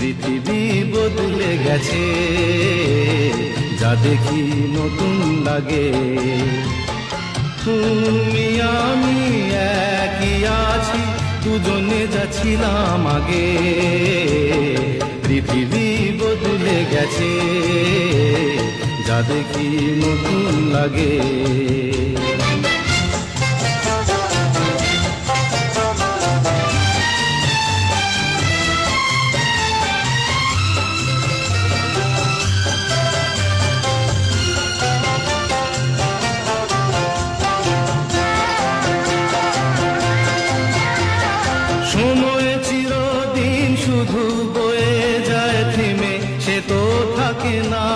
পৃথিবী বদলে গেছে, যা দেখি নতুন লাগে। তুমি আমি একই আছি, দুজনে যাচ্ছিলাম আগে। পৃথিবী বদলে গেছে, যা দেখি নতুন লাগে। সময় চিরদিন শুধু বয়ে যায় থেমে, সে তো থাকে না।